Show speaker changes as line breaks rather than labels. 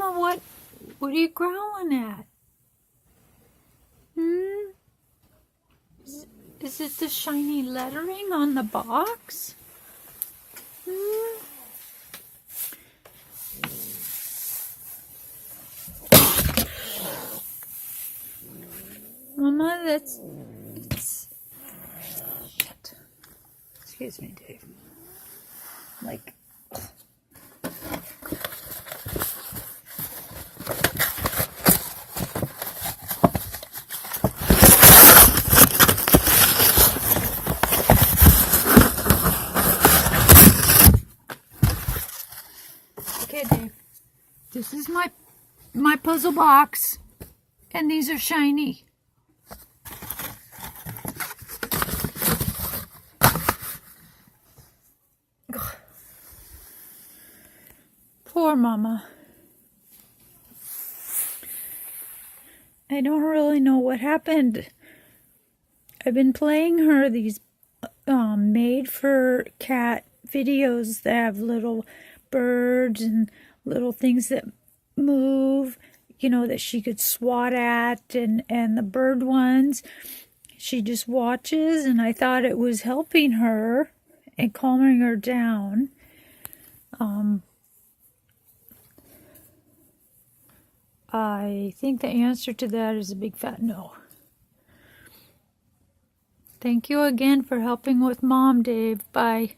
Mama, what are you growling at? Is it the shiny lettering on the box? Mama, it's shit. Excuse me, Dave. Like, okay, Dave. This is my puzzle box, and these are shiny. Poor Mama. I don't really know what happened. I've been playing her these made for cat videos that have little birds and little things that move, you know, that she could swat at, and the bird ones she just watches, and I thought it was helping her and calming her down. I think the answer to that is a big fat no. Thank you again for helping with Mom, Dave. Bye.